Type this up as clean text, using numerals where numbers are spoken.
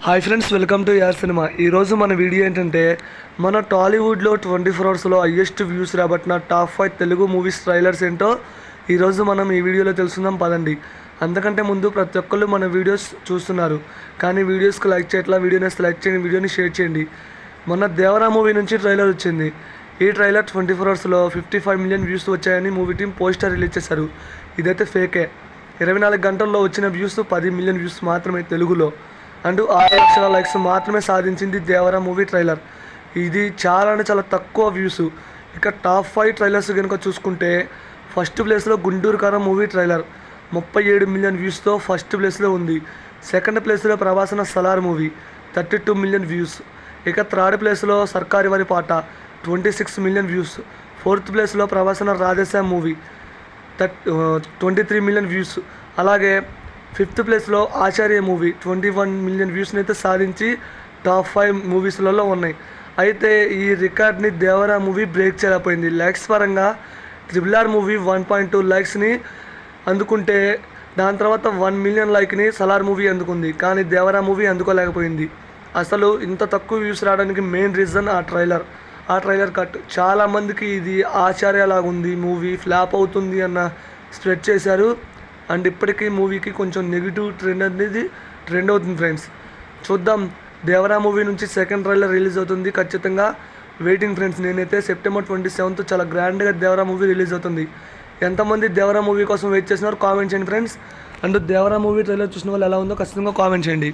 Hi friends, welcome to your cinema. ఈరోజు మన video ఏంటంటే మన టాలీవుడ్లో 24 అవర్స్లో హయ్యెస్ట్ వ్యూస్ రాబట్టిన టాప్ 5 తెలుగు మూవీస్ ట్రైలర్స్ ఏంటో ఈరోజు మనం ఈ వీడియోలో తెలుసుకుందాం పదండి. అంతకంటే ముందు ప్రతి ఒక్కళ్ళు మన వీడియోస్ చూస్తున్నారు కానీ వీడియోస్కి లైక్ చేయట్లా. వీడియోని లైక్ చేయండి, వీడియోని షేర్ చేయండి. మొన్న దేవరా మూవీ నుంచి ట్రైలర్ వచ్చింది. ఈ ట్రైలర్ 24 అవర్స్లో 55 మిలియన్ వ్యూస్ వచ్చాయని మూవీ టీం పోస్టర్ రిలీజ్ చేశారు. ఇదైతే ఫేకే. 24 గంటల్లో వచ్చిన వ్యూస్ 10 మిలియన్ వ్యూస్ మాత్రమే తెలుగులో. అండ్ 6 లక్షల లైక్స్ మాత్రమే సాధించింది దేవరా మూవీ ట్రైలర్. ఇది చాలా తక్కువ వ్యూస్. ఇక టాప్ 5 ట్రైలర్స్ కనుక చూసుకుంటే ఫస్ట్ ప్లేస్లో గుంటూరు కారం మూవీ ట్రైలర్ 37 మిలియన్ వ్యూస్తో ఫస్ట్ ప్లేస్లో ఉంది. సెకండ్ ప్లేస్లో ప్రభాసన సలార్ మూవీ 32 మిలియన్ వ్యూస్. ఇక థర్డ్ ప్లేస్లో సర్కారి వారి పాట 26 మిలియన్ వ్యూస్. ఫోర్త్ ప్లేస్లో ప్రభాసన రాధేశ్యామ్ మూవీ 23 మిలియన్ వ్యూస్. అలాగే ఫిఫ్త్ ప్లేస్లో ఆచార్య మూవీ 21 మిలియన్ వ్యూస్ని అయితే సాధించి టాప్ 5 మూవీస్లలో ఉన్నాయి. అయితే ఈ రికార్డ్ని దేవరా మూవీ బ్రేక్ చేయలేకపోయింది. లైక్స్ పరంగా RRR మూవీ 1.2 లైక్స్ని అందుకుంటే దాని తర్వాత 1 మిలియన్ లైక్ని సలార్ మూవీ అందుకుంది. కానీ దేవరా మూవీ అందుకోలేకపోయింది. అసలు ఇంత తక్కువ వ్యూస్ రావడానికి మెయిన్ రీజన్ ఆ ట్రైలర్ కట్. చాలామందికి ఇది ఆచార్యలాగా ఉంది, మూవీ ఫ్లాప్ అవుతుంది అన్న స్ప్రెడ్ చేశారు. అండ్ ఇప్పటికీ మూవీకి కొంచెం నెగిటివ్ ట్రెండ్ అవుతుంది ఫ్రెండ్స్. చూద్దాం, దేవరా మూవీ నుంచి సెకండ్ ట్రైలర్ రిలీజ్ అవుతుంది ఖచ్చితంగా. Waiting friends. నేనైతే సెప్టెంబర్ 27th చాలా గ్రాండ్గా దేవరా మూవీ రిలీజ్ అవుతుంది. ఎంతమంది దేవరా మూవీ కోసం వెయిట్ చేస్తున్నారు కామెంట్ చేయండి friends. And Devara movie trailer చూసిన వాళ్ళు ఎలా ఉందో ఖచ్చితంగా కామెంట్ చేయండి.